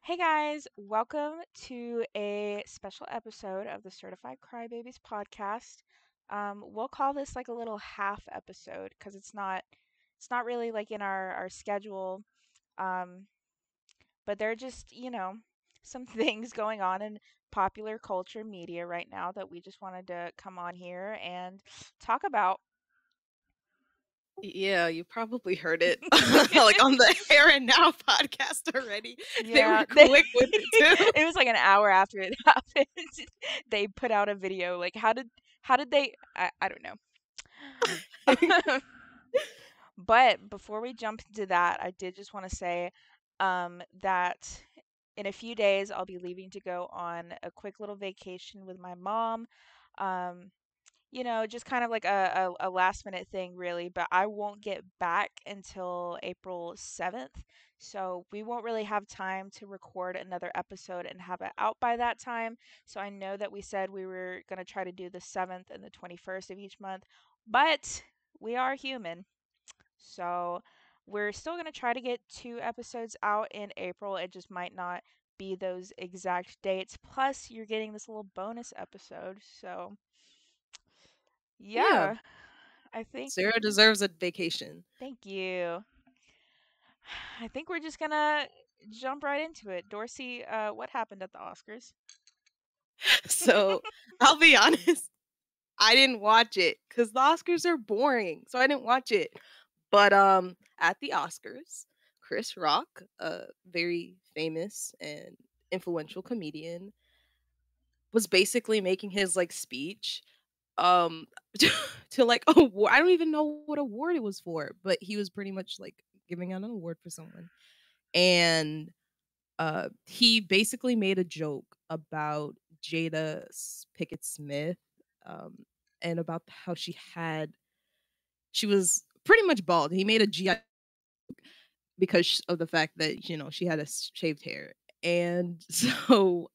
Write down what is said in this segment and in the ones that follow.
Hey guys, welcome to a special episode of the Certified Crybabies podcast. We'll call this like a little half episode because it's not really like in our schedule. Um, but there are just, some things going on in popular culture media right now that we just wanted to come on here and talk about. Yeah, you probably heard it like on the Here and Now podcast already. They Yeah, were quick with it too. it was like an hour after it happened. They put out a video like how did they I don't know. But before we jump into that, I did just want to say that in a few days I'll be leaving to go on a quick little vacation with my mom. Um, just kind of like a last minute thing, really, but I won't get back until April 7th. So we won't really have time to record another episode and have it out by that time. So I know that we said we were going to try to do the 7th and the 21st of each month, but we are human. So we're still going to try to get two episodes out in April. It just might not be those exact dates. Plus, you're getting this little bonus episode. So, Yeah, yeah, I think, Sarah deserves a vacation. thank you. I think we're just going to jump right into it. Dorsey, what happened at the Oscars? So I'll be honest, I didn't watch it because the Oscars are boring. So I didn't watch it. But at the Oscars, Chris Rock, a very famous and influential comedian, was basically making his like speech um to like award. I don't even know what award it was for, but he was pretty much like giving out an award for someone. And he basically made a joke about Pickett Smith, um and about how she was pretty much bald. He made a GI because of the fact that she had a shaved hair. And so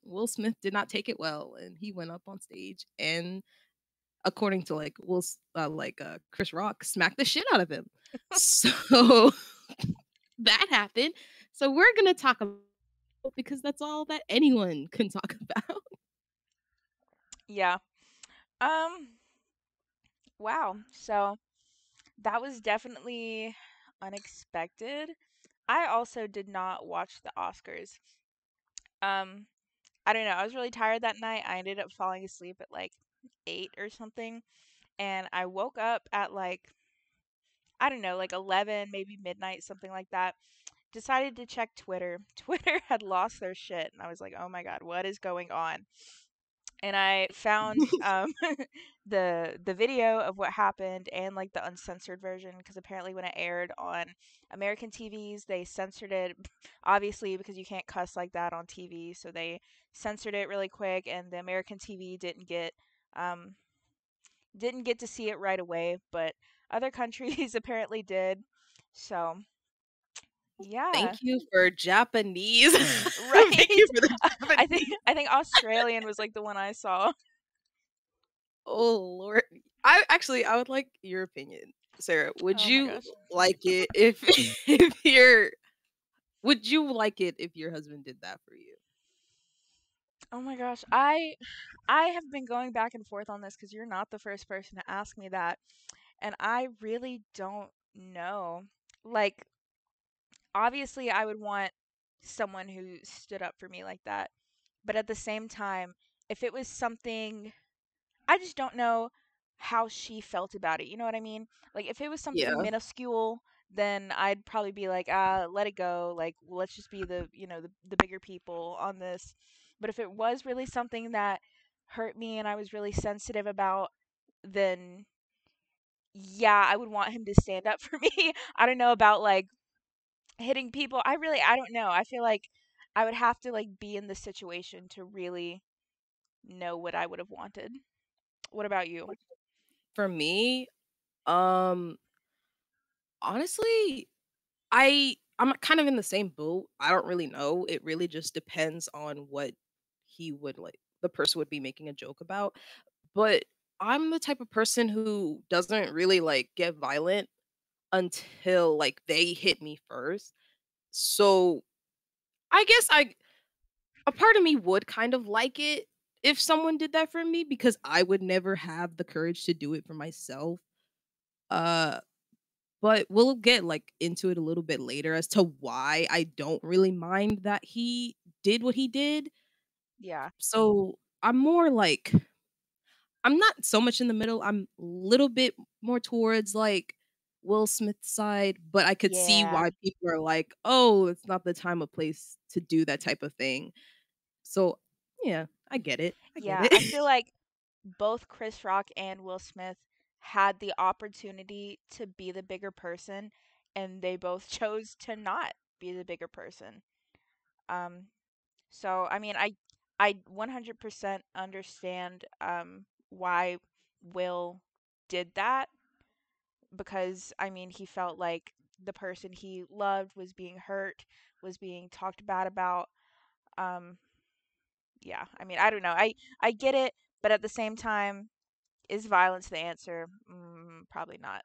Will Smith did not take it well, and he went up on stage and, according to like Chris Rock, smacked the shit out of him. So that happened. So we're gonna talk about it because that's all that anyone can talk about. Yeah. Um, wow. So that was definitely unexpected. I also did not watch the Oscars. Um, I don't know. I was really tired that night. I ended up falling asleep at like 8 or something. And I woke up at like, I don't know, like 11, maybe midnight, something like that. Decided to check Twitter. Twitter had lost their shit. And I was like, oh my God, what is going on? And I found the video of what happened and like the uncensored version because apparently when it aired on American TVs they censored it obviously because you can't cuss like that on TV, so they censored it really quick and the American TV um didn't get to see it right away, but other countries apparently did. So, yeah. Thank you for Japanese. Right. Thank you for the I think Japanese. I think Australian was like the one I saw. Oh Lord. I would like your opinion, Sarah. Would Oh my you gosh. like it if if your would you like it if your husband did that for you? Oh my gosh. I have been going back and forth on this because you're not the first person to ask me that, and I really don't know. Like, obviously, I would want someone who stood up for me like that, but at the same time, if it was something, I just don't know how she felt about it. You know what I mean? Like, if it was something Yeah. minuscule, then I'd probably be like, let it go. Like, let's just be the bigger people on this. But if it was really something that hurt me and I was really sensitive about, then yeah, I would want him to stand up for me. I don't know about like hitting people. I don't know. I feel like I would have to like be in the situation to really know what I would have wanted. What about you? For me, um honestly, I'm kind of in the same boat. I don't really know. It really just depends on what he would like the person would be making a joke about. But I'm the type of person who doesn't really like get violent until like they hit me first. So I guess I a part of me would kind of like it if someone did that for me because I would never have the courage to do it for myself. Uh, but we'll get like into it a little bit later as to why I don't really mind that he did what he did. Yeah. So I'm more like I'm not so much in the middle. I'm a little bit more towards like Will Smith's side, but I could see Yeah. why people are like, "Oh, it's not the time or place to do that type of thing." So, yeah, I get it. I get Yeah, it. I feel like both Chris Rock and Will Smith had the opportunity to be the bigger person, and they both chose to not be the bigger person. Um, so I mean, I 100% understand why Will did that because I mean, he felt like the person he loved was being hurt, was being talked bad about. Um, yeah, I mean, I don't know. I get it, but at the same time, is violence the answer? Probably not.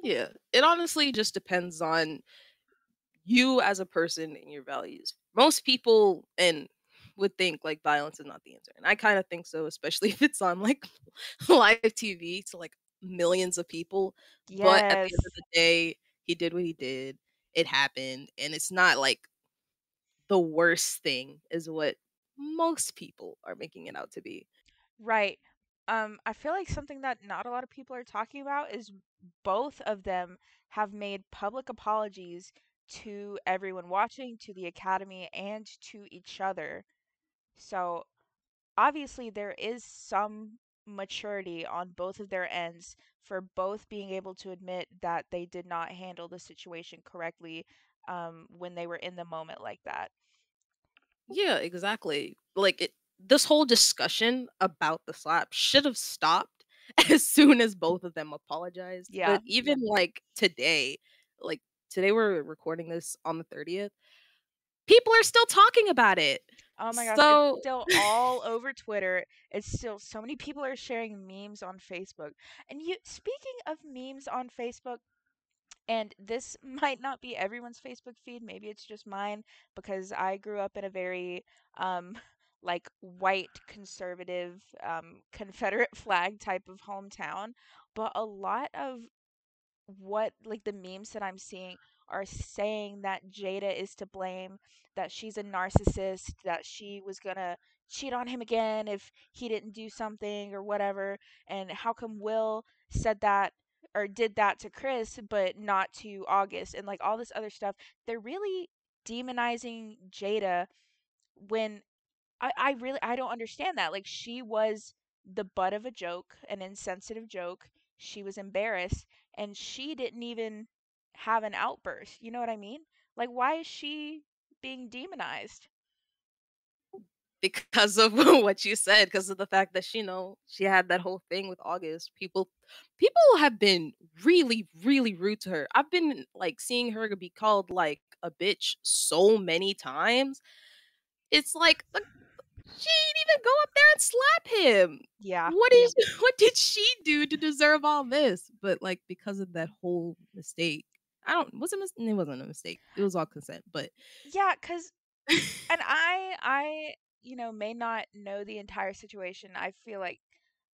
Yeah, it honestly just depends on you as a person and your values. Most people and would think like violence is not the answer. And I kind of think so, especially if it's on like live TV to like millions of people. But at the end of Yes. the day, he did what he did. It happened. And it's not like the worst thing is what most people are making it out to be. Right. I feel like something that not a lot of people are talking about is both of them have made public apologies to everyone watching, to the Academy, and to each other. So obviously there is some maturity on both of their ends for both being able to admit that they did not handle the situation correctly when they were in the moment like that. Yeah, exactly. Like this whole discussion about the slap should have stopped as soon as both of them apologized. Yeah. But even like like today we're recording this on the 30th. People are still talking about it. Oh my gosh, it's So still all over Twitter. It's still so many people are sharing memes on Facebook. And you speaking of memes on Facebook, and this might not be everyone's Facebook feed, maybe it's just mine because I grew up in a very like white conservative Confederate flag type of hometown, but a lot of what like the memes that I'm seeing are saying that Jada is to blame, that she's a narcissist, that she was gonna cheat on him again if he didn't do something or whatever. And how come Will said that or did that to Chris but not to August and like all this other stuff. They're really demonizing Jada when I really I don't understand that. Like she was the butt of a joke, an insensitive joke. She was embarrassed and she didn't even have an outburst. You know what I mean? Like why is she being demonized? because of what you said, because of the fact that she had that whole thing with August, people have been really, really rude to her. I've been like seeing her be called like a bitch so many times. It's like she didn't even go up there and slap him. Yeah. What is what did she do to deserve all this? But like because of that whole mistake, I don't was it it wasn't a mistake. It was all consent, but Yeah, cuz and I may not know the entire situation. I feel like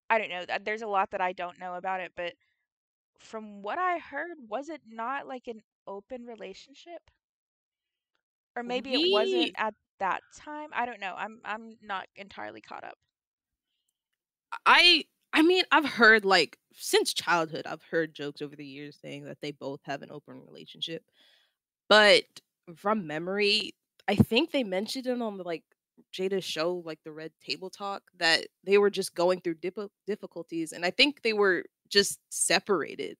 I don't know. There's a lot that I don't know about it, but from what I heard, was it not like an open relationship? Or maybe it wasn't we at that time. I don't know. I'm not entirely caught up. I mean, I've heard like since childhood, I've heard jokes over the years saying that they both have an open relationship. But from memory, I think they mentioned it on the like Jada's show, like the Red Table Talk, that they were just going through difficulties, and I think they were just separated,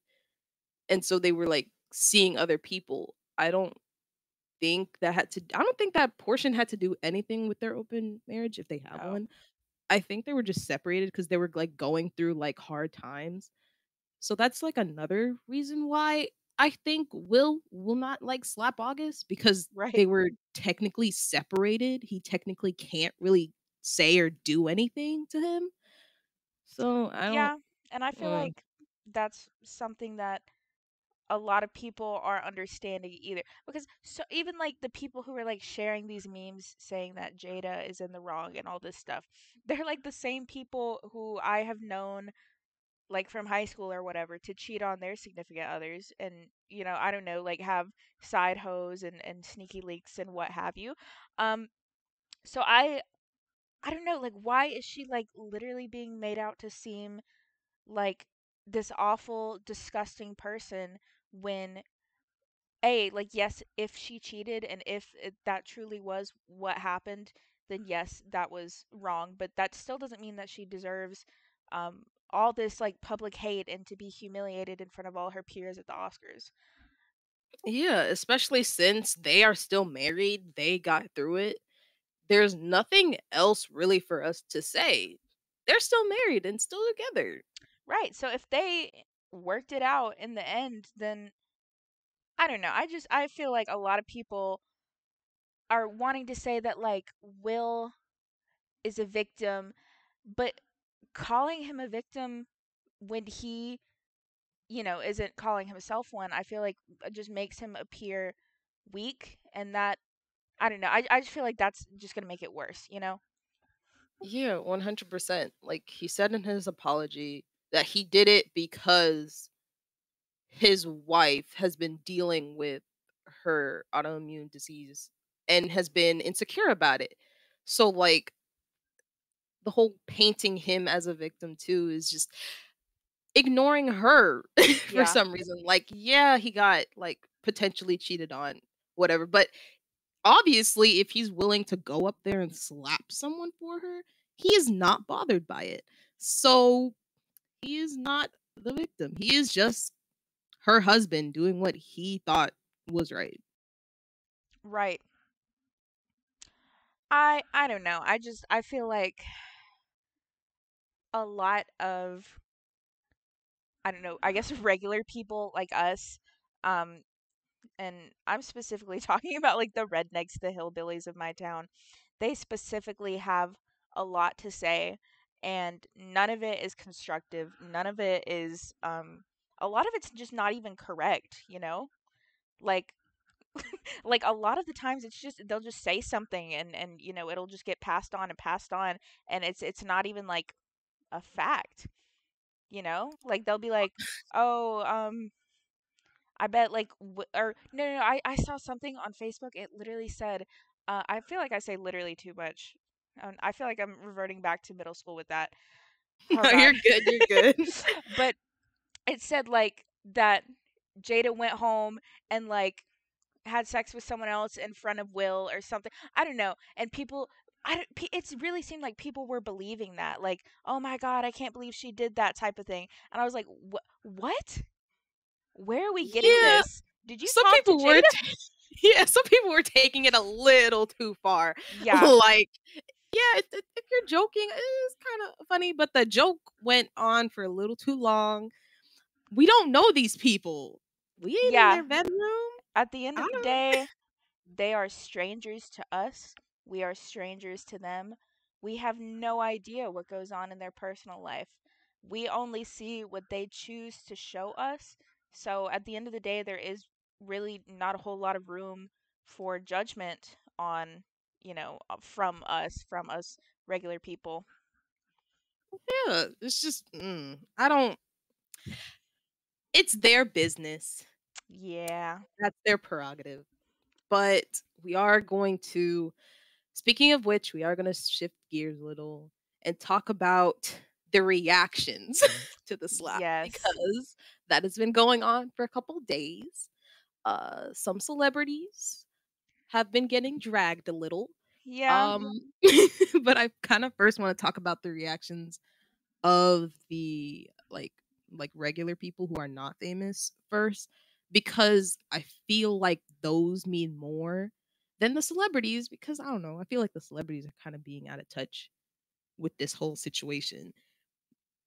and so they were like seeing other people. I don't think that portion had to do anything with their open marriage if they have Oh, one. I think they were just separated because they were like going through like hard times. So that's like another reason why I think will not like slap August because right. they were technically separated. He technically can't really say or do anything to him. So I don't Yeah, and I feel uh, like that's something that a lot of people aren't understanding either. Because so even like the people who are like sharing these memes saying that Jada is in the wrong and all this stuff, they're like the same people who I have known like from high school or whatever to cheat on their significant others and I don't know, like have side hoes and sneaky leaks and what have you. So I don't know, like why is she like literally being made out to seem like this awful, disgusting person when like yes, if she cheated and if that truly was what happened, then yes, that was wrong, but that still doesn't mean that she deserves all this like public hate and to be humiliated in front of all her peers at the Oscars. Yeah, especially since they are still married, they got through it. There's nothing else really for us to say. They're still married and still together. Right. So if they worked it out in the end, then I don't know. I feel like a lot of people are wanting to say that like Will is a victim, but calling him a victim when he, isn't calling himself one, I feel like just makes him appear weak and that I don't know. I just feel like that's just going to make it worse. Yeah, 100%. Like he said in his apology that he did it because his wife has been dealing with her autoimmune disease and has been insecure about it. So like the whole painting him as a victim too is just ignoring her for Yeah. some reason. Like, yeah, he got like potentially cheated on, whatever. But obviously, if he's willing to go up there and slap someone for her, he is not bothered by it. So he is not the victim. He is just her husband doing what he thought was right. Right. I don't know. I feel like a lot of I don't know, I guess regular people like us, um, and I'm specifically talking about like the rednecks, the hillbillies of my town. They specifically have a lot to say, and none of it is constructive. None of it is, a lot of it's just not even correct. Like, like a lot of the times it's just they'll just say something and it'll just get passed on and passed on, and it's not even like a fact. Like they'll be like, oh, I bet like or no, no, no, I saw something on Facebook. It literally said, I feel like I say literally too much. I feel like I'm reverting back to middle school with that. Oh No, God. you're good. You're good. But it said like that Jada went home and like had sex with someone else in front of Will or something. I don't know. And people I don't, it's really seemed like people were believing that. Like, "Oh my God, I can't believe she did that," type of thing. And I was like, "What? Where are we getting Yeah, this? Did you some talk to people Jada?" were. Yeah, some people were taking it a little too far. Yeah. Like, yeah, if you're joking, it's kind of funny, but the joke went on for a little too long. We don't know these people. We ain't in Yeah. their bedroom. At the end I of the don't. day, they are strangers to us. We are strangers to them. We have no idea what goes on in their personal life. We only see what they choose to show us. So at the end of the day, there is really not a whole lot of room for judgment on, from us regular people. Yeah, it's just. I don't. It's their business. Yeah. That's their prerogative. But we are going to. Speaking of which, we are going to shift gears a little and talk about the reactions to the slap Yes. because that has been going on for a couple days. Some celebrities have been getting dragged a little. Yeah. Um, but I kind of first want to talk about the reactions of the like regular people who are not famous first because I feel like those mean more than the celebrities because I don't know, I feel like the celebrities are kind of being out of touch with this whole situation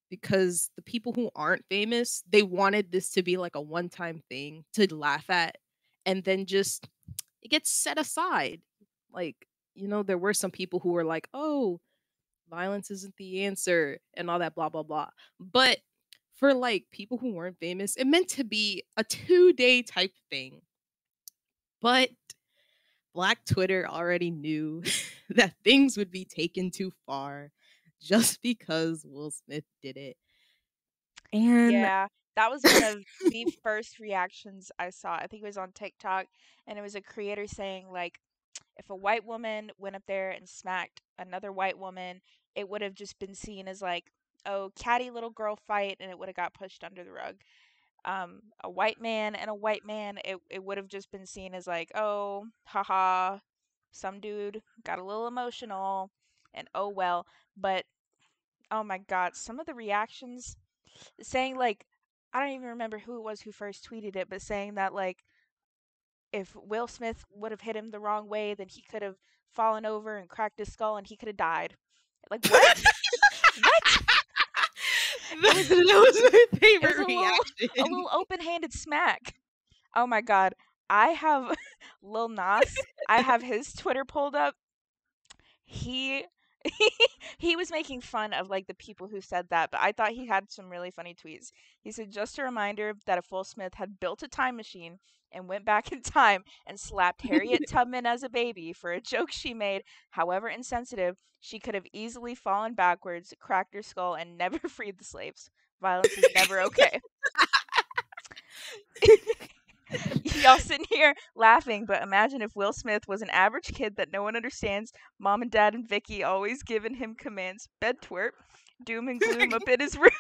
because the people who aren't famous, they wanted this to be like a one-time thing to laugh at and then just it gets set aside. Like, there were some people who were like, "Oh, violence isn't the answer," and all that blah blah blah. But for like people who weren't famous, it meant to be a 2-day type thing. But Black Twitter already knew that things would be taken too far just because Will Smith did it. And Yeah, that was one of the first reactions I saw. I think it was on TikTok, and it was a creator saying, like, if a white woman went up there and smacked another white woman, it would have just been seen as like, oh, catty little girl fight, and it would have got pushed under the rug. A white man and a white man, it would have just been seen as like, oh, haha, some dude got a little emotional, and oh well. But oh my god, some of the reactions saying like, I don't even remember who it was who first tweeted it, but saying that like if Will Smith would have hit him the wrong way, then he could have fallen over and cracked his skull and he could have died. Like what? What? It was that was my it was favorite reaction. a little open-handed smack. Oh my god. I have Lil Nas. I have his Twitter pulled up. He he was making fun of like the people who said that, but I thought he had some really funny tweets. He said, "Just a reminder that if Will Smith had built a time machine and went back in time and slapped Harriet Tubman as a baby for a joke she made, however insensitive, she could have easily fallen backwards, cracked her skull, and never freed the slaves. Violence is never okay." Y'all sitting here laughing, but imagine if Will Smith was an average kid that no one understands. Mom and dad and Vicky always giving him commands. Bed twerp. Doom and gloom up in his room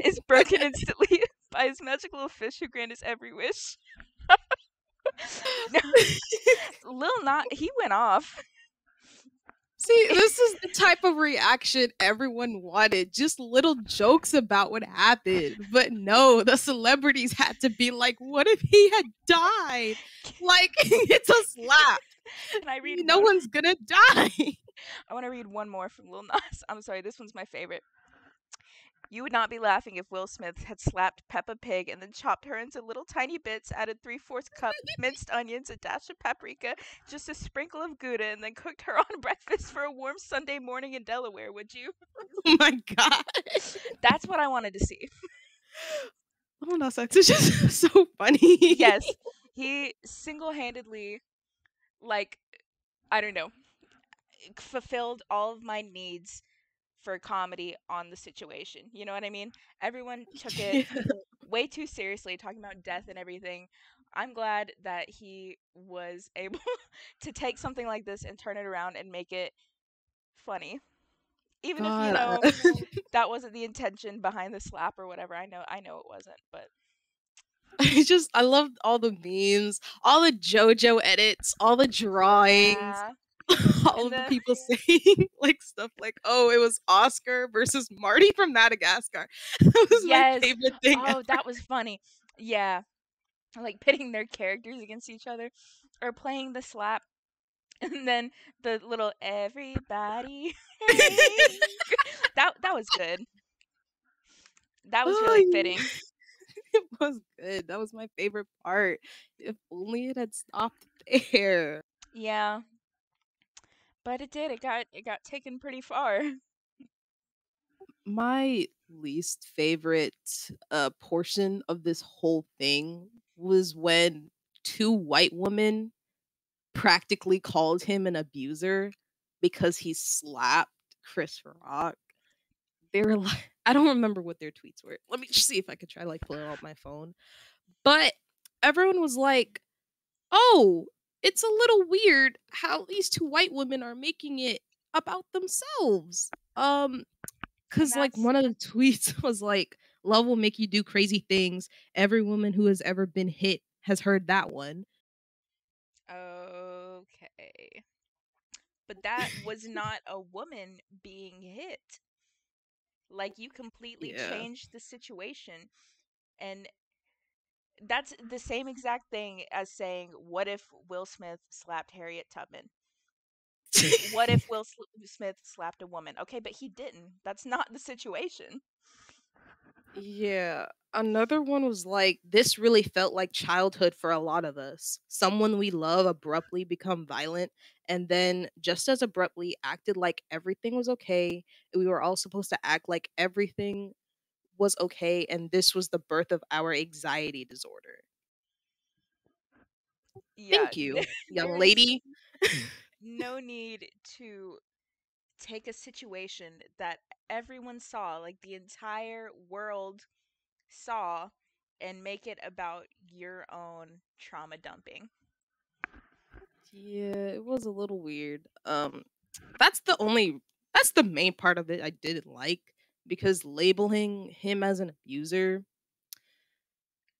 is broken instantly by his magic little fish who grant his every wish. No, Lil Not, he went off. See, this is the type of reaction everyone wanted. Just little jokes about what happened. But no, the celebrities had to be like, what if he had died? Like, it's a slap. Can I read No one? one's gonna die. I want to read one more from Lil Nas. I'm sorry, this one's my favorite. You would not be laughing if Will Smith had slapped Peppa Pig and then chopped her into little tiny bits, added 3/4 cup minced onions, a dash of paprika, just a sprinkle of Gouda, and then cooked her on breakfast for a warm Sunday morning in Delaware, would you? Oh my god. That's what I wanted to see. Oh no, sex is just so funny. Yes, he single handedly, like, I don't know, fulfilled all of my needs for comedy on the situation. You know what I mean? Everyone took it Yeah. way too seriously, talking about death and everything. I'm glad that he was able to take something like this and turn it around and make it funny. Even if, you God, know, that wasn't the intention behind the slap or whatever. I know it wasn't, but I loved all the memes, all the JoJo edits, all the drawings, yeah. all And of the the people saying like stuff like, "Oh, it was Oscar versus Marty from Madagascar." That was my yes. favorite thing Oh, ever. that was funny. Yeah. Like pitting their characters against each other or playing the slap and then the little everybody hey. That was good. That was Oh, really fitting. it was good. That was my favorite part. If only it had stopped there. Yeah, but it did. It got taken pretty far. My least favorite portion of this whole thing was when two white women practically called him an abuser because he slapped Chris Rock. They were like, I don't remember what their tweets were. Let me just see if I could try like pull it out my phone. But everyone was like, "Oh, it's a little weird how these two white women are making it about themselves." And Cuz like that's one of the tweets was like, "Love will make you do crazy things. Every woman who has ever been hit has heard that one." okay. But that was not a woman being hit. Like you completely Yeah. changed the situation. And that's the same exact thing as saying, what if Will Smith slapped Harriet Tubman? What if Smith slapped a woman? Okay, but he didn't. That's not the situation. Yeah. Another one was like, this really felt like childhood for a lot of us. Someone we love abruptly become violent and then just as abruptly acted like everything was okay. We were all supposed to act like everything was okay and this was the birth of our anxiety disorder. Yeah, Thank you, young there is lady. no need to take a situation that everyone saw, like the entire world saw, and make it about your own trauma dumping. Yeah, it was a little weird. That's the only that's the main part of it I didn't like because labeling him as an abuser,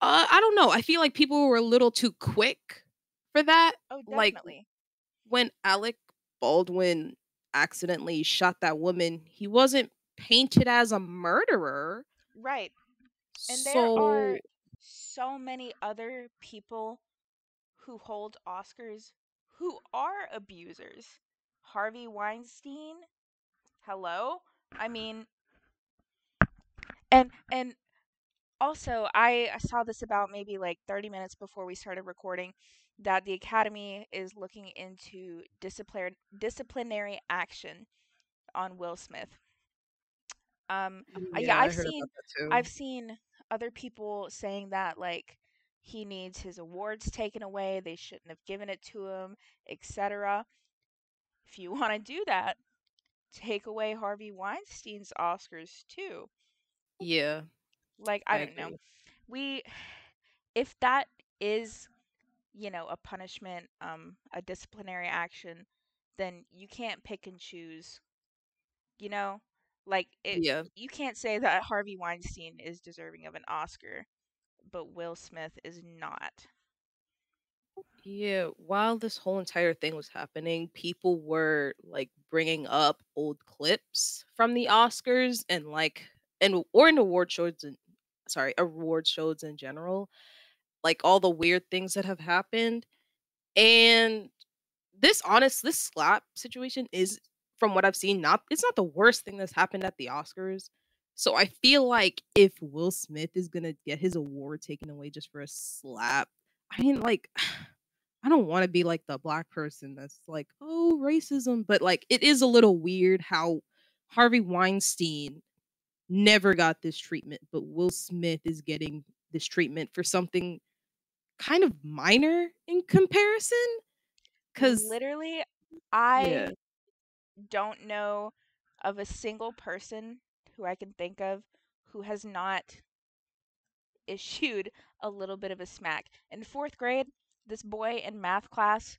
I don't know. I feel like people were a little too quick for that. Oh, Like definitely. when Alec Baldwin accidentally shot that woman, he wasn't painted as a murderer. Right. And there are So, so many other people who hold Oscars who are abusers. Harvey Weinstein, hello? I mean, and also I saw this about maybe like 30 minutes before we started recording that the Academy is looking into disciplinary action on Will Smith. Um, yeah, yeah, I heard about that too. I've seen other people saying that like he needs his awards taken away, they shouldn't have given it to him, etc. If you want to do that, take away Harvey Weinstein's Oscars too. Yeah, Like I I don't know. agree. We if that is, a punishment, a disciplinary action, then you can't pick and choose, you know? Like it Yeah. you can't say that Harvey Weinstein is deserving of an Oscar, but Will Smith is not. Yeah, while this whole entire thing was happening, people were like bringing up old clips from the Oscars and or in award shows and award shows in general, like all the weird things that have happened. And this slap situation is from what I've seen not it's not the worst thing that's happened at the Oscars. So I feel like if Will Smith is going to get his award taken away just for a slap, I mean like I don't want to be like the black person that's like, "Oh, racism," but like it is a little weird how Harvey Weinstein never got this treatment, but Will Smith is getting this treatment for something kind of minor in comparison. Cause Literally, yeah, I don't know of a single person who I can think of who has not issued a little bit of a smack. In 4th grade, this boy in math class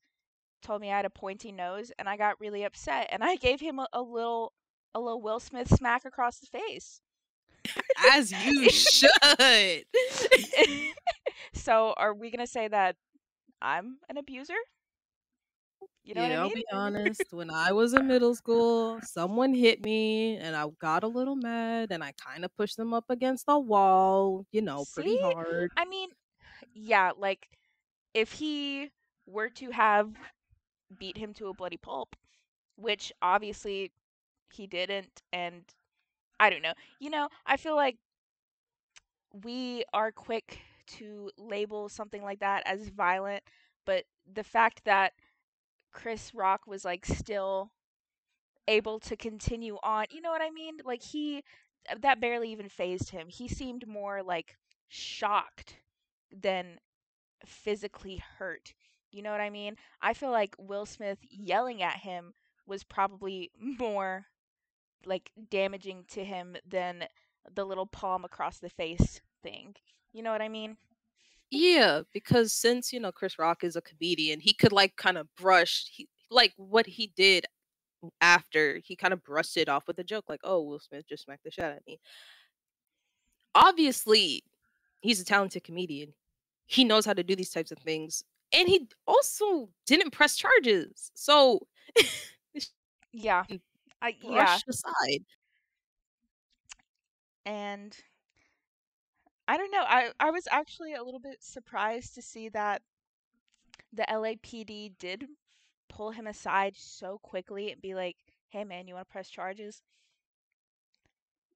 told me I had a pointy nose and I got really upset and I gave him a little Will Smith smack across the face. as you should. So, are we going to say that I'm an abuser? You know what I Yeah, I'll mean? be honest. When I was in middle school, someone hit me and I got a little mad and I kind of pushed them up against the wall, See? pretty hard. I mean, yeah, like if he were to have beat him to a bloody pulp, which obviously he didn't, and I don't know. I feel like we are quick to label something like that as violent, but the fact that Chris Rock was like still able to continue on, you know what I mean? Like that barely even phased him. He seemed more like shocked than physically hurt. You know what I mean? I feel like Will Smith yelling at him was probably more like damaging to him than the little palm across the face thing. You know what I mean? Yeah, because since, Chris Rock is a comedian, he could like kind of like what he did after he kind of brushed it off with a joke like, "Oh, Will Smith just smacked the shit out of me." Obviously, he's a talented comedian. He knows how to do these types of things, and he also didn't press charges. So, it's Yeah. Yeah. brushed aside. And I don't know. I was actually a little bit surprised to see that the LAPD did pull him aside so quickly and be like, "Hey man, you want to press charges?"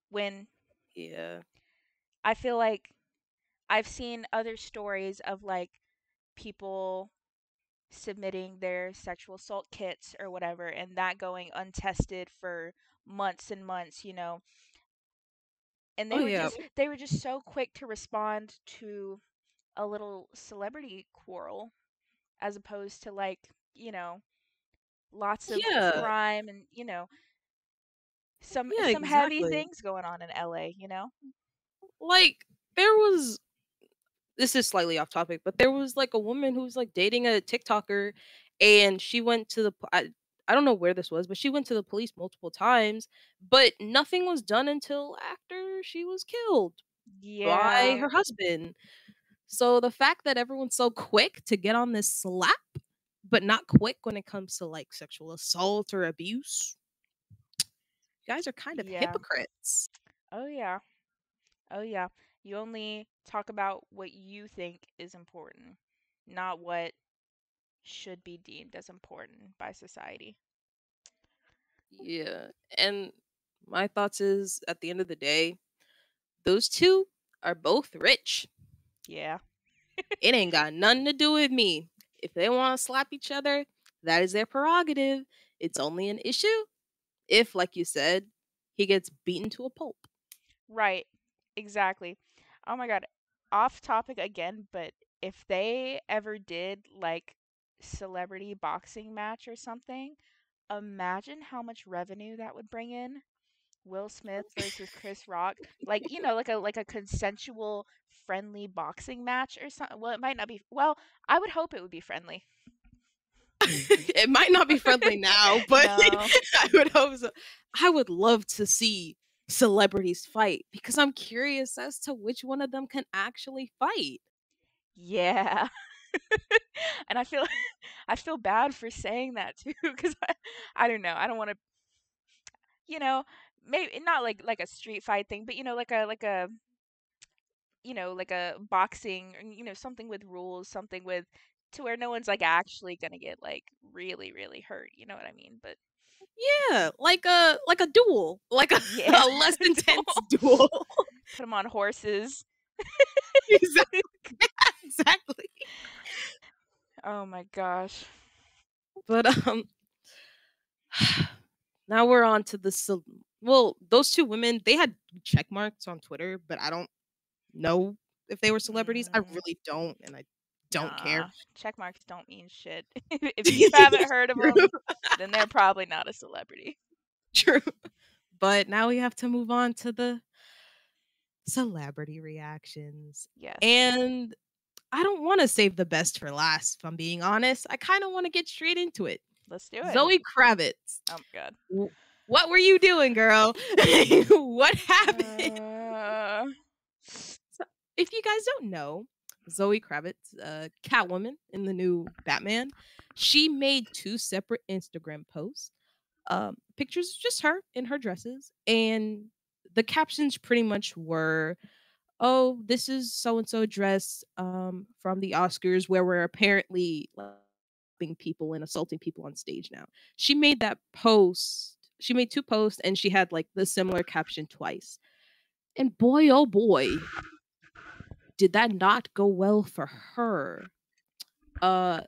When Yeah. I feel like I've seen other stories of like people submitting their sexual assault kits or whatever and that going untested for months and months. And Oh yeah. they were just so quick to respond to a little celebrity quarrel as opposed to like, you know, lots of Yeah. crime and, Yeah, some heavy exactly. things going on in LA, you know? Like there was this is slightly off topic, but there was like a woman who was like dating a TikToker and she went to I don't know where this was, but she went to the police multiple times, but nothing was done until after she was killed by Yeah. her husband. So the fact that everyone's so quick to get on this slap, but not quick when it comes to like sexual assault or abuse, you guys are kind of Yeah. hypocrites. Oh yeah. Oh yeah. You only talk about what you think is important, not what should be deemed as important by society. Yeah. And my thoughts is at the end of the day, those two are both rich. Yeah. It ain't got nothing to do with me. If they want to slap each other, that is their prerogative. It's only an issue if, like you said, he gets beaten to a pulp. Right. Exactly. Oh my God. Off topic again, but if they ever did like celebrity boxing match or something, imagine how much revenue that would bring in. Will Smith versus Chris Rock, like like a consensual, friendly boxing match or something. Well, it might not be. Well, I would hope it would be friendly. It might not be friendly now, but No. I would hope so. I would love to see celebrities fight because I'm curious as to which one of them can actually fight. Yeah. And I feel I feel bad for saying that too because I don't know. I don't want to, you know, maybe not like a street fight thing, but like a like a boxing or something with rules, something with to where no one's like actually gonna get like really really hurt. You know what I mean? But Yeah, like a duel, like a, yeah, a less intense duel. duel. Put them on horses. Exactly. Exactly. Oh my gosh. But now we're on to the well, those two women, they had check marks on Twitter, but I don't know if they were celebrities. I Mm, really don't, and I don't care. nah, check marks don't mean shit. If you haven't heard of True. them, then they're probably not a celebrity. True. But now we have to move on to the celebrity reactions. Yes, And I don't want to save the best for last, if I'm being honest. I kind of want to get straight into it. let's do it. Zoe Kravitz. Oh my god. w- What were you doing, girl? What happened? Uh, So, if you guys don't know, Zoe Kravitz, Catwoman in the new Batman, she made two separate Instagram posts. Pictures of just her in her dresses, and the captions pretty much were, "Oh, this is so and so dress from the Oscars where we're apparently being people and assaulting people on stage now." She made that post. She made two posts and she had like the similar caption twice. And boy oh boy, did that not go well for her. Uh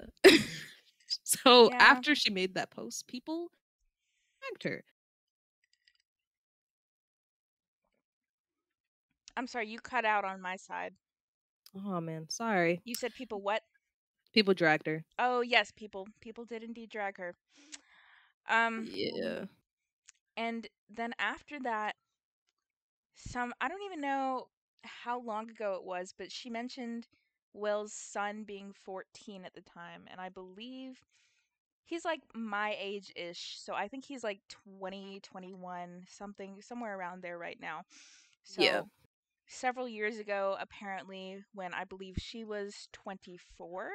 so yeah. after she made that post, people tagged her. I'm sorry, you cut out on my side. Oh man, sorry. You said people what? People dragged her. Oh yes, people did indeed drag her. Um, Yeah. and then after that, I don't even know how long ago it was, but she mentioned Will's son being 14 at the time, and I believe he's like my age-ish, so I think he's like 20, 21, something somewhere around there right now. Yeah. So several years ago, apparently, when I believe she was 24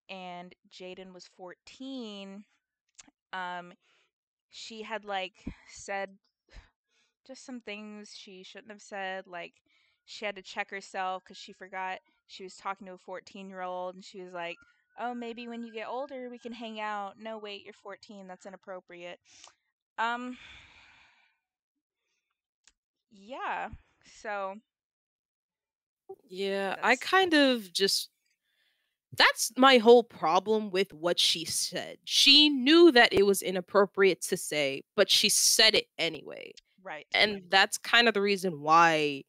and Jaden was 14, um, she had like said just some things she shouldn't have said. Like she had to check herself because she forgot she was talking to a 14-year-old, and she was like, "Oh, maybe when you get older we can hang out." No, wait, you're 14. That's inappropriate. Um, yeah. So Yeah, I that's kind of just that's my whole problem with what she said. She knew that it was inappropriate to say, but she said it anyway. Right. And that's kind of the reason why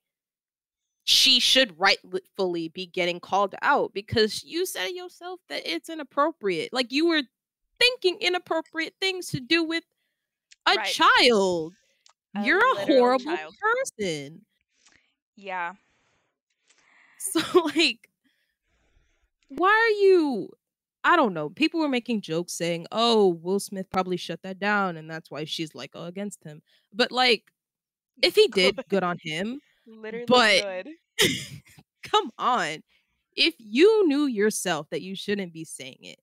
she should rightfully be getting called out, because you said yourself that it's inappropriate. Like, you were thinking inappropriate things to do with a Right. child. A You're a literal horrible child. person. Yeah. So, like, why are you, I don't know. People were making jokes saying, "Oh, Will Smith probably shut that down and that's why she's like against him." But like, if he did, Good. good on him. Literally But good. come on. If you knew yourself that you shouldn't be saying it,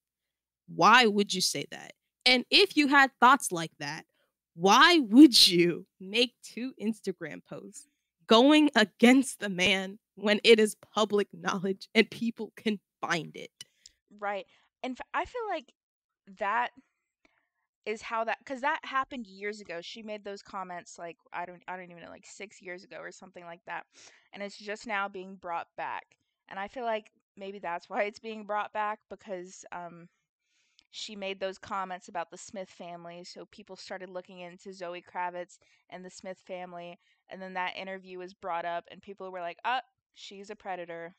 why would you say that? And if you had thoughts like that, why would you make two Instagram posts going against the man when it is public knowledge and people can find it? Right. And I feel like that is how that, cuz that happened years ago. She made those comments like I don't even know, like 6 years ago or something like that. And it's just now being brought back. And I feel like maybe that's why it's being brought back, because she made those comments about the Smith family, so people started looking into Zoe Kravitz and the Smith family, and then that interview was brought up and people were like, "Up, she's a predator."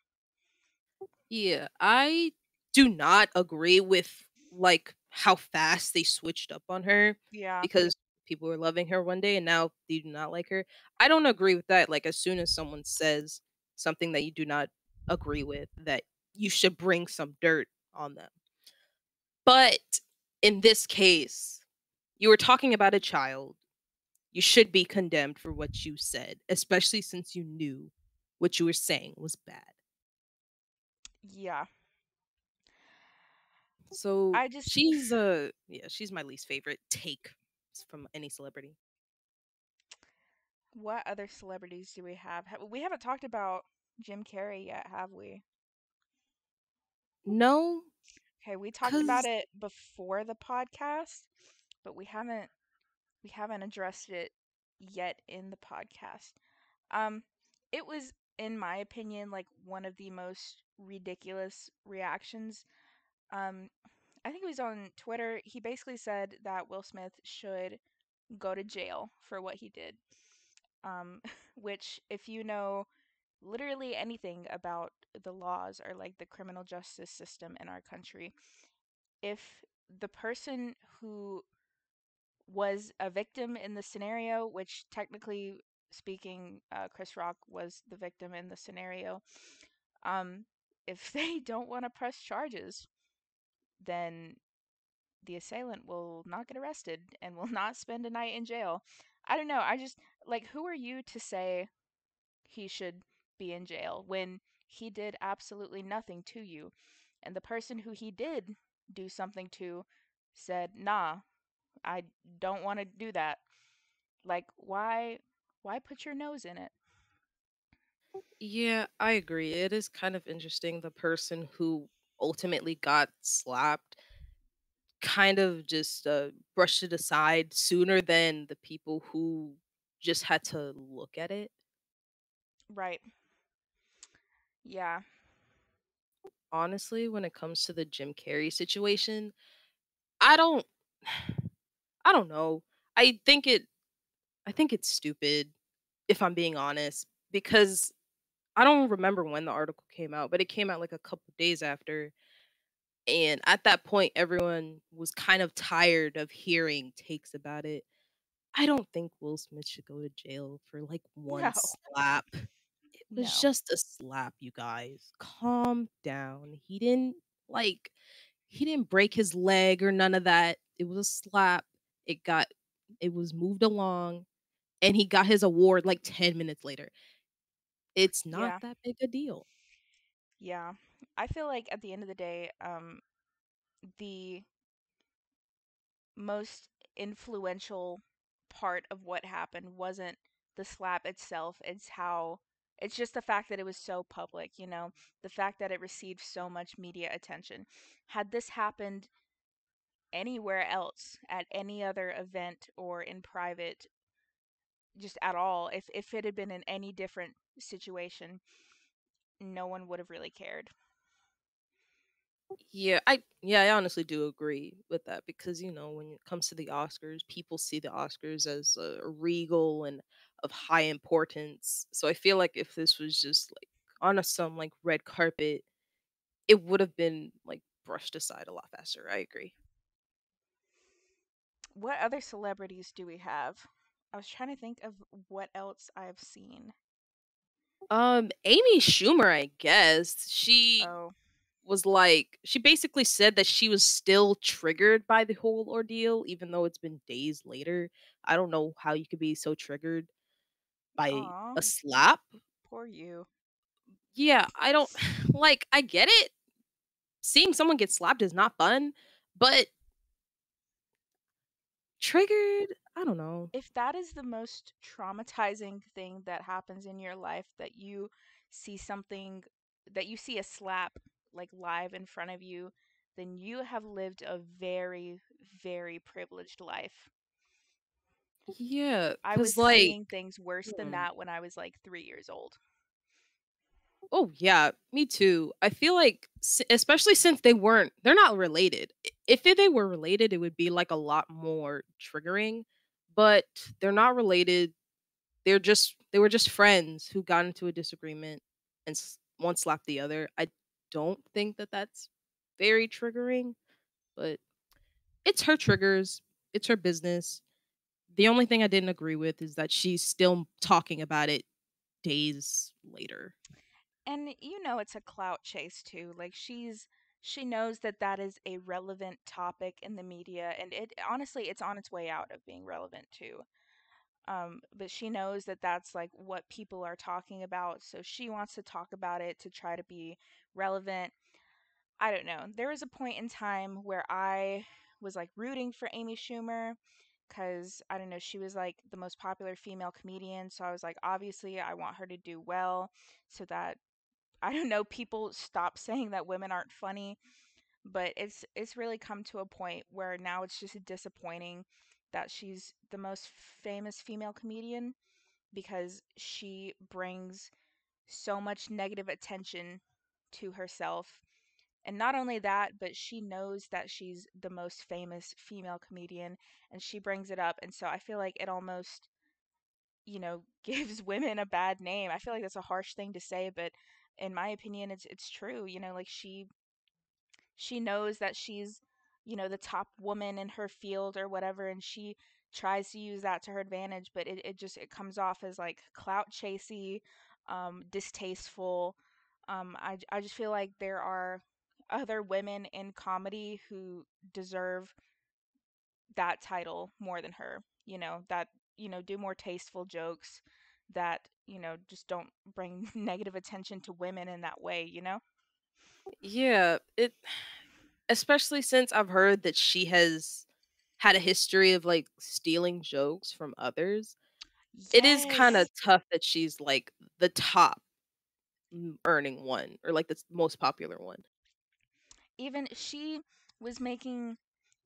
Yeah, I do not agree with like how fast they switched up on her, Yeah. because people were loving her one day and now they do not like her. I don't agree with that. Like, as soon as someone says something that you do not agree with, that you should bring some dirt on them. But in this case, you were talking about a child. You should be condemned for what you said, especially since you knew what you were saying was bad. Yeah. So I just she's yeah, she's my least favorite take from any celebrity. what other celebrities do we have? We haven't talked about Jim Carrey yet, have we? No, Okay, we talked about cuz it before the podcast, but we haven't addressed it yet in the podcast. Um, it was, in my opinion, like one of the most ridiculous reactions. Um, I think it was on Twitter. He basically said that Will Smith should go to jail for what he did. Um, which, if you know literally anything about the laws or like the criminal justice system in our country, if the person who was a victim in the scenario, which technically speaking, Chris Rock was the victim in the scenario. Um, if they don't want to press charges, then the assailant will not get arrested and will not spend a night in jail. I don't know. I just like, who are you to say he should be in jail when he did absolutely nothing to you? And the person who he did do something to said, "Nah, I don't want to do that." Like, why put your nose in it? yeah, I agree. It is kind of interesting, the person who ultimately got slapped kind of just brushed it aside sooner than the people who just had to look at it. Right. Yeah. Honestly, when it comes to the Jim Carrey situation, I don't I don't know. I think it I think it's stupid, if I'm being honest, because I don't remember when the article came out, but it came out like a couple days after. And at that point, everyone was kind of tired of hearing takes about it. I don't think Will Smith should go to jail for like one No. slap. It was No. just a slap, you guys. Calm down. Like, he didn't break his leg or none of that. It was a slap. It got it was moved along, and he got his award like 10 minutes later. It's not Yeah. that big a deal. Yeah. I feel like at the end of the day, the most influential part of what happened wasn't the slap itself. It's just the fact that it was so public, the fact that it received so much media attention. Had this happened anywhere else, at any other event or in private, just at all, if it had been in any different situation, no one would have really cared. Yeah, I honestly do agree with that because when it comes to the Oscars, people see the Oscars as regal and of high importance. So I feel like if this was just like on some like red carpet, it would have been like brushed aside a lot faster. I agree. What other celebrities do we have? I was trying to think of what else I've seen. Amy Schumer, I guess Oh, she basically said that she was still triggered by the whole ordeal, even though it's been days later. I don't know how you could be so triggered by aw, a slap. poor you. Yeah, I don't like I get it. Seeing someone get slapped is not fun, but triggered, I don't know. If that is the most traumatizing thing that happens in your life, that you see something, that you see a slap like live in front of you, then you have lived a very, very privileged life. Yeah, I was cuz like seeing things worse than hmm. that when I was like 3 years old. Oh yeah, me too. I feel like especially since they're not related. If they were related, it would be like a lot more triggering, but they're not related. They were just friends who got into a disagreement and one slapped the other. I don't think that that's very triggering, but it's her triggers. It's her business. The only thing I didn't agree with is that she's still talking about it days later. And you know it's a clout chase too. Like she knows that that is a relevant topic in the media, and it honestly it's on its way out of being relevant too. But she knows that that's like what people are talking about, so she wants to talk about it to try to be relevant. I don't know. There was a point in time where I was like rooting for Amy Schumer because I don't know, she was like the most popular female comedian. So I was like, obviously, I want her to do well so that I don't know, people stop saying that women aren't funny. But it's really come to a point where now it's just disappointing that she's the most famous female comedian because she brings so much negative attention to herself. And not only that, but she knows that she's the most famous female comedian and she brings it up. And so I feel like it almost, gives women a bad name. I feel like that's a harsh thing to say, but in my opinion, it's true. Like she knows that she's, the top woman in her field or whatever, and she tries to use that to her advantage, but it comes off as like clout chasey, distasteful. I just feel like there are other women in comedy who deserve that title more than her, that, do more tasteful jokes that, just don't bring negative attention to women in that way. Yeah, it especially since I've heard that she has had a history of like stealing jokes from others. It is kind of Yes. tough that she's like the top earning one or like the most popular one. Even she was making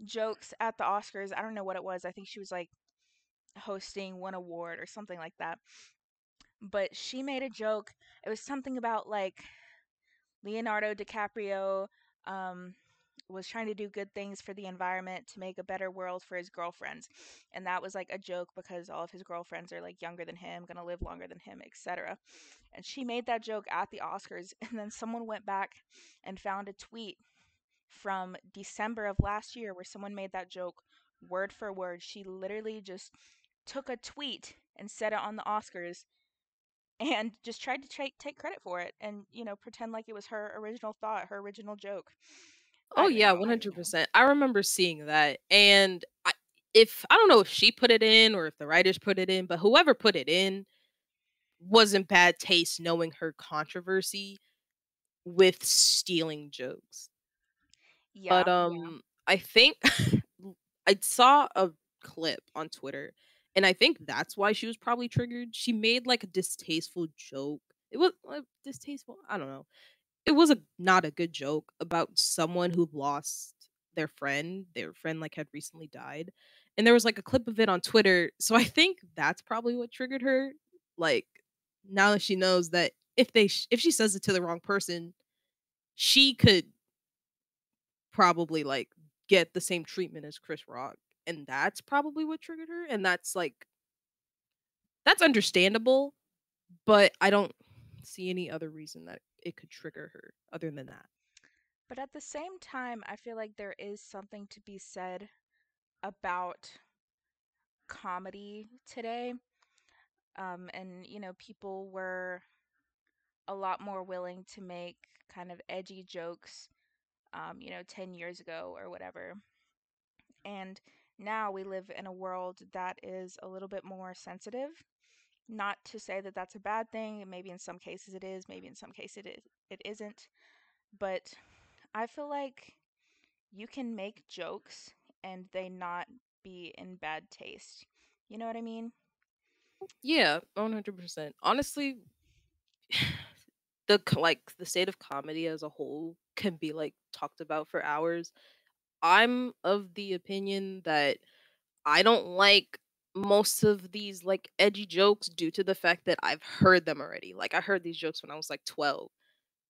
jokes at the Oscars. I don't know what it was. I think she was like hosting one award or something like that. But she made a joke. It was something about like Leonardo DiCaprio um, was trying to do good things for the environment to make a better world for his girlfriends. And that was like a joke because all of his girlfriends are like younger than him, gonna live longer than him, etc. And she made that joke at the Oscars. And then someone went back and found a tweet from December of last year where someone made that joke word for word. She literally just took a tweet and said it on the Oscars and just tried to take credit for it and, pretend like it was her original thought, her original joke. Oh I don't yeah, know. I don't know. 100%. I remember seeing that and if I don't know if she put it in or if the writers put it in, but whoever put it in wasn't bad taste knowing her controversy with stealing jokes. But, Yeah, yeah. I think I saw a clip on Twitter, and I think that's why she was probably triggered. She made, like, a distasteful joke. It was, distasteful? I don't know. It was not a good joke about someone who lost their friend. Their friend, like, had recently died, and there was, like, a clip of it on Twitter, so I think that's probably what triggered her. Like, now that she knows that if she says it to the wrong person, she could probably like get the same treatment as Chris Rock. And that's probably what triggered her. And that's understandable, but I don't see any other reason that it could trigger her other than that. But at the same time, I feel like there is something to be said about comedy today. And, people were a lot more willing to make kind of edgy jokes, 10 years ago or whatever. And now we live in a world that is a little bit more sensitive. Not to say that that's a bad thing. Maybe in some cases it is, maybe in some cases it isn't. But I feel like you can make jokes and they not be in bad taste. You know what I mean? Yeah, 100%. Honestly, the state of comedy as a whole can be like talked about for hours. I'm of the opinion that I don't like most of these like edgy jokes due to the fact that I've heard them already. Like I heard these jokes when I was like 12.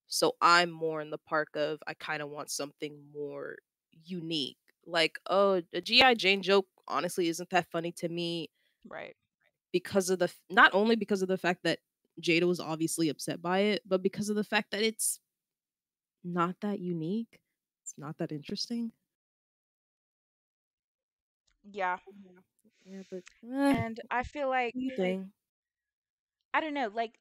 So I'm more in the park of I kind of want something more unique. Like, oh, a G.I. Jane joke honestly isn't that funny to me Right. because of not only because of the fact that Jada was obviously upset by it, but because of the fact that it's not that unique. It's not that interesting. Yeah. Yeah, but And I feel like, thing. I don't know, like,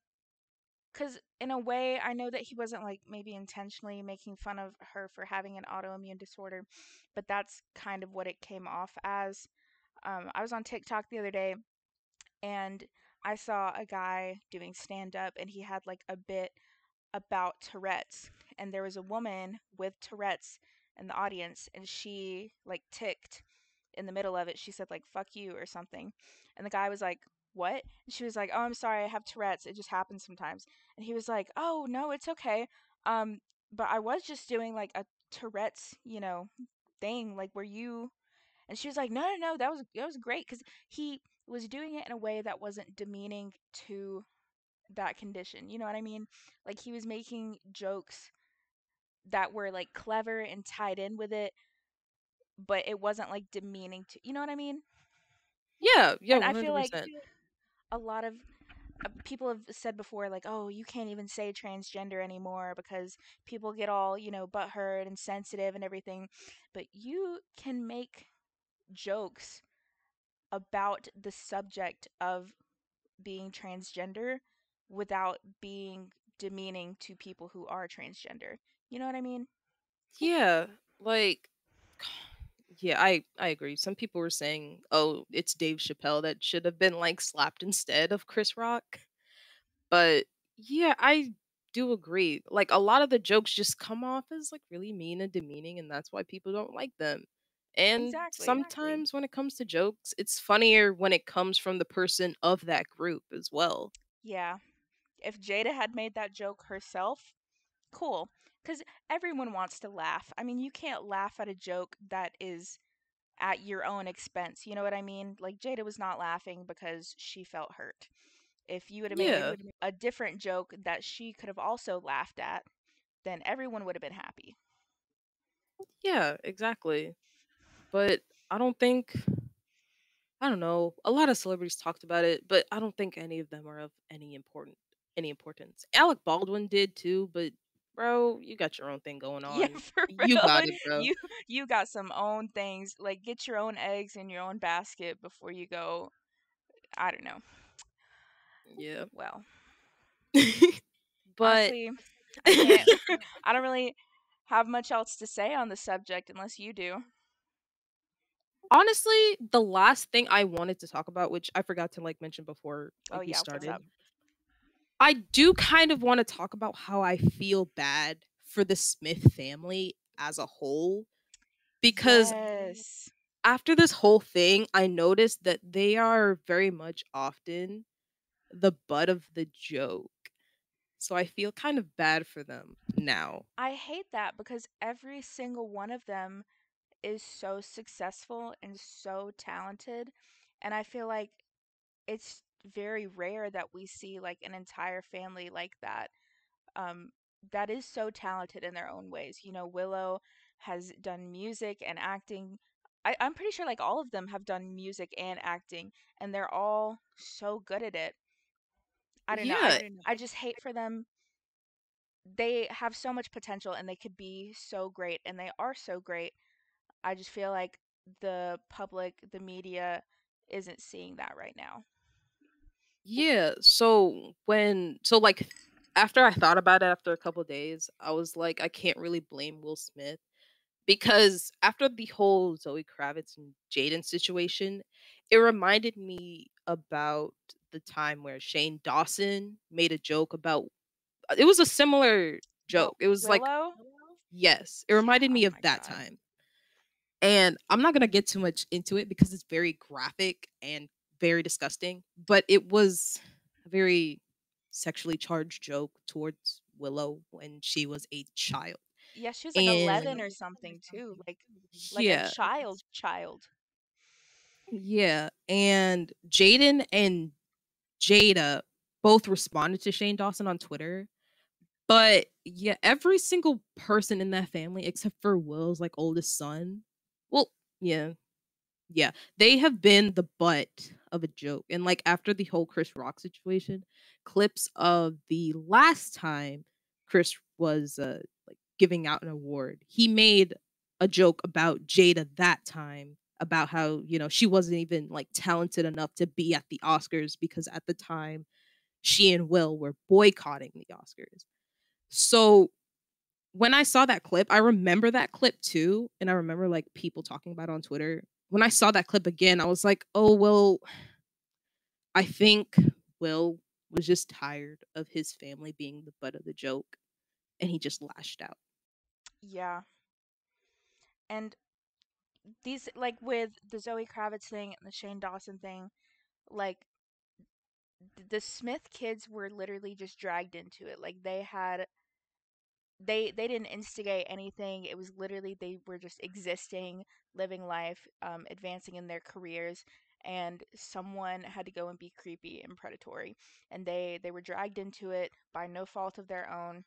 because in a way, I know that he wasn't like maybe intentionally making fun of her for having an autoimmune disorder, but that's kind of what it came off as. I was on TikTok the other day and I saw a guy doing stand up and he had like a bit about Tourette's. And there was a woman with Tourette's in the audience and she like ticked in the middle of it. She said like fuck you or something. And the guy was like, "What?" And she was like, "Oh, I'm sorry. I have Tourette's. It just happens sometimes." And he was like, "Oh, no, it's okay. Um but I was just doing like a Tourette's, thing like where you." And she was like, "No, no, no. That was great cuz he was doing it in a way that wasn't demeaning to that condition. You know what I mean? Like he was making jokes that were like clever and tied in with it, but it wasn't like demeaning to, you know what I mean? Yeah, yeah, And I feel like 100%. a lot of people have said before, like, oh, you can't even say transgender anymore because people get all, butthurt and sensitive and everything. But you can make jokes about the subject of being transgender without being demeaning to people who are transgender. You know what I mean? Yeah, like yeah, I agree. Some people were saying, "Oh, it's Dave Chappelle that should have been like slapped instead of Chris Rock." But yeah, I do agree. Like a lot of the jokes just come off as like really mean and demeaning and that's why people don't like them. And Exactly. sometimes when it comes to jokes, it's funnier when it comes from the person of that group as well. Yeah. If Jada had made that joke herself, cool. Because everyone wants to laugh. I mean, you can't laugh at a joke that is at your own expense. You know what I mean? Like, Jada was not laughing because she felt hurt. If you would have made Yeah. a different joke that she could have also laughed at, then everyone would have been happy. Yeah, exactly. But I don't think I don't know. A lot of celebrities talked about it, but I don't think any of them are of any importance. Alec Baldwin did too, but bro, you got your own thing going Yeah, on. for You real. got it, bro. You got some own things. Like, get your own eggs in your own basket before you go. I don't know. Yeah. Well, But honestly, I can't. I don't really have much else to say on the subject unless you do. honestly, the last thing I wanted to talk about, which I forgot to like mention before Oh like we yeah, what's started, up? I do kind of want to talk about how I feel bad for the Smith family as a whole because Yes. after this whole thing, I noticed that they are very much often the butt of the joke. So I feel kind of bad for them now. I hate that because every single one of them is so successful and so talented. And I feel like it's very rare that we see like an entire family like that. Um, that is so talented in their own ways. Willow has done music and acting. I'm pretty sure like all of them have done music and acting, and they're all so good at it. I don't know. Yeah, I just hate for them. They have so much potential and they could be so great, and they are so great. I just feel like the public, the media isn't seeing that right now. yeah. So after I thought about it after a couple days, I was like, I can't really blame Will Smith because after the whole Zoe Kravitz and Jaden situation, it reminded me about the time where Shane Dawson made a joke about it was a similar What, joke. It was like, Willow? yes, it Yeah, reminded oh me of my that god. time. And I'm not going to get too much into it because it's very graphic and very disgusting, but it was a very sexually charged joke towards Willow when she was a child. Yeah, she was like And 11 or something too, like a yeah, child child. yeah. And Jaden and Jada both responded to Shane Dawson on Twitter. But yeah, every single person in that family, except for Will's like oldest son, well, yeah, yeah, they have been the butt of a joke. And like after the whole Chris Rock situation, clips of the last time Chris was like giving out an award, he made a joke about Jada that time about how, she wasn't even like talented enough to be at the Oscars because at the time she and Will were boycotting the Oscars. So when I saw that clip, I remember that clip too, and I remember like people talking about it on Twitter. When I saw that clip again, I was like, "Oh, well, I think Will was just tired of his family being the butt of the joke and he just lashed out." Yeah. And these like with the Zoe Kravitz thing and the Shane Dawson thing, like the Smith kids were literally just dragged into it. Like they didn't instigate anything. It was literally they were just existing, living life, advancing in their careers, and someone had to go and be creepy and predatory, and they were dragged into it by no fault of their own.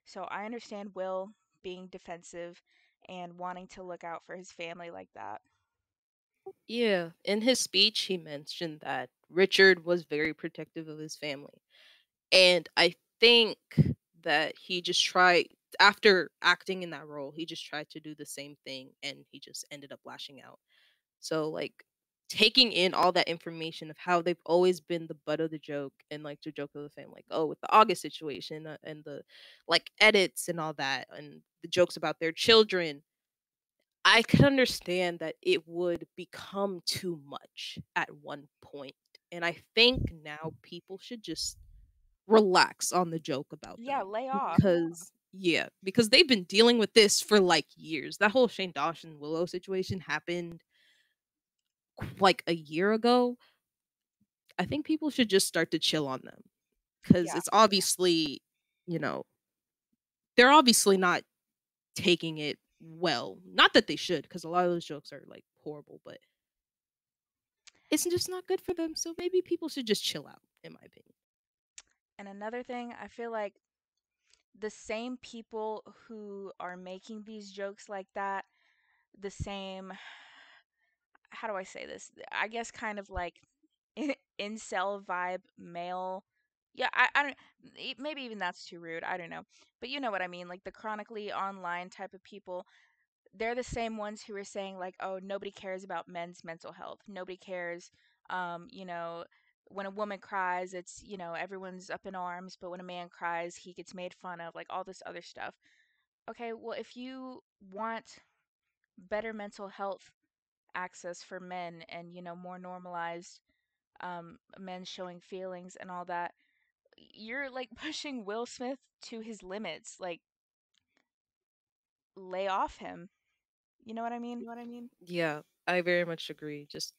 So I understand Will being defensive and wanting to look out for his family like that. Yeah, in his speech, he mentioned that Richard was very protective of his family. And I think that he just tried, after acting in that role, he just tried to do the same thing and he just ended up lashing out. So like taking in all that information of how they've always been the butt of the joke and like the joke of the family, like oh with the August situation and the like edits and all that and the jokes about their children, I could understand that it would become too much at one point. And I think now people should just relax on the joke about Yeah, them lay off. because they've been dealing with this for like years. That whole Shane Dawson Willow situation happened like a year ago. I think people should just start to chill on them because Yeah. it's obviously, you know, they're obviously not taking it well. Not that they should, because a lot of those jokes are like horrible, but it's just not good for them. So maybe people should just chill out, in my opinion. And another thing, I feel like the same people who are making these jokes like that, the same, how do I say this? I guess kind of like incel vibe male. Yeah, I don't, maybe even that's too rude. I don't know. But you know what I mean? Like the chronically online type of people, they're the same ones who are saying like, "Oh, nobody cares about men's mental health. Nobody cares you know, when a woman cries, it's, everyone's up in arms, but when a man cries, he gets made fun of, like all this other stuff." Okay, well, if you want better mental health access for men and, more normalized men showing feelings and all that, you're like pushing Will Smith to his limits. Like, lay off him. You know what I mean? Yeah, I very much agree. Just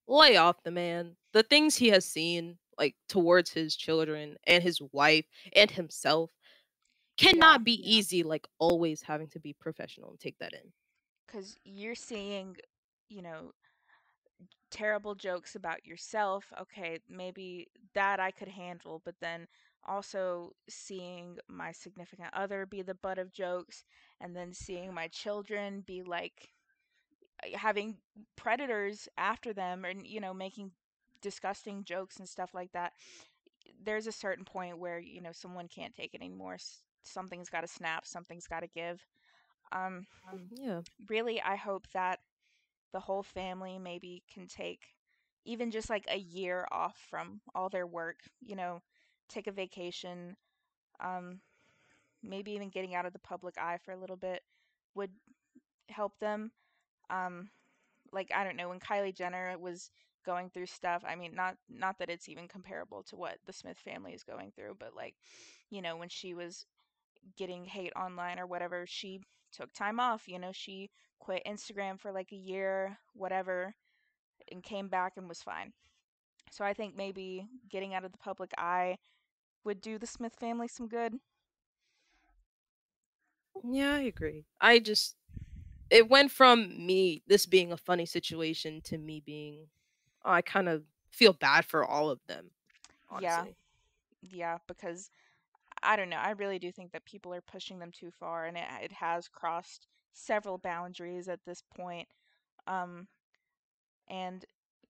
lay off the man. The things he has seen, like towards his children and his wife and himself, Yeah, cannot be easy. Like always having to be professional and take that in. because you're seeing, you know, terrible jokes about yourself. Okay, maybe that I could handle, but then also seeing my significant other be the butt of jokes, and then seeing my children be like having predators after them, and making disgusting jokes and stuff like that. There's a certain point where someone can't take it anymore. Something's got to snap, something's got to give. um Yeah. Really, I hope that the whole family maybe can take even just like a year off from all their work, take a vacation. um Maybe even getting out of the public eye for a little bit would help them. um like, I don't know, when Kylie Jenner was going through stuff, I mean, not that it's even comparable to what the Smith family is going through, but like, when she was getting hate online or whatever, she took time off. She quit Instagram for like a year, whatever, and came back and was fine. So I think maybe getting out of the public eye would do the Smith family some good. Yeah, I agree. I just it went from me this being a funny situation to me being oh, I kind of feel bad for all of them, Yeah, honestly. yeah, because I don't know. I really do think that people are pushing them too far, and it has crossed several boundaries at this point. Um, and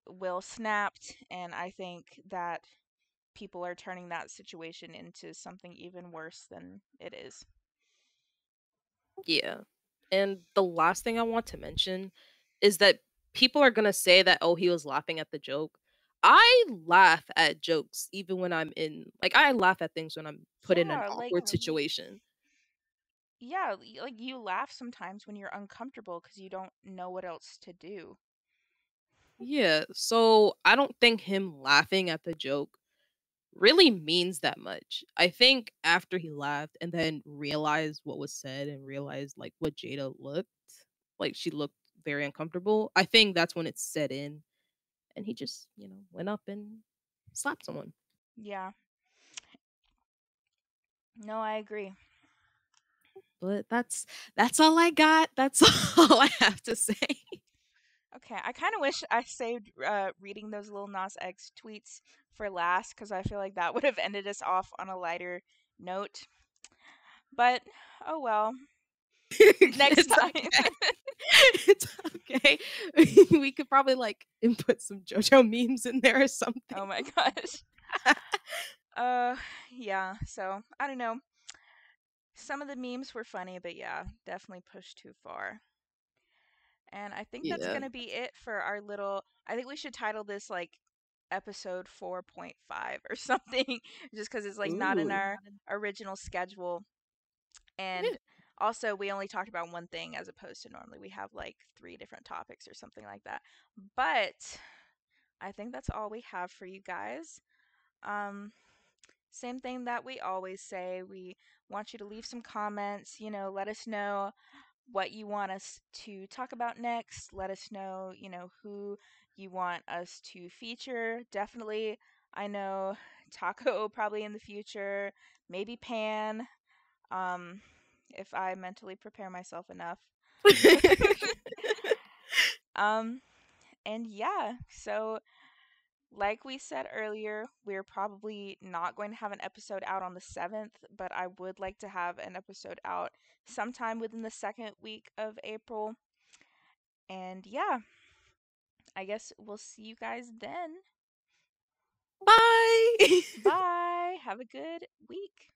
Will snapped, and I think that people are turning that situation into something even worse than it is. Yeah. And the last thing I want to mention is that people are going to say that oh he was laughing at the joke. I laugh at jokes even when I'm in like I laugh at things when I'm put in an Yeah, like awkward situation. yeah, like you laugh sometimes when you're uncomfortable because you don't know what else to do. Yeah, so I don't think him laughing at the joke really means that much. I think after he laughed and then realized what was said and realized like what Jada looked, like she looked very uncomfortable. I think that's when it set in and he just, went up and slapped someone. Yeah, no, I agree. But that's all I got. That's all I have to say. Okay, I kind of wish I saved reading those little Nas X tweets for last because I feel like that would have ended us off on a lighter note. But oh well, next It's time. okay. It's okay. We could probably like input some JoJo memes in there or something. Oh my gosh. Uh, yeah. So I don't know. Some of the memes were funny, but yeah, definitely pushed too far. And I think that's Yeah. gonna be it for our little. I think we should title this like episode 4.5 or something, just because it's like not in Ooh. our original schedule. Yeah. And also, we only talked about one thing as opposed to normally we have like three different topics or something like that. But I think that's all we have for you guys. Um, Same thing that we always say. We want you to leave some comments, let us know what you want us to talk about next. Let us know, who you want us to feature. Definitely, I know Taco probably in the future, maybe Pan, um, if I mentally prepare myself enough. um, and yeah, so like we said earlier, we're probably not going to have an episode out on the 7th, but I would like to have an episode out sometime within the second week of April. And yeah, I guess we'll see you guys then. Bye. Bye. Have a good week.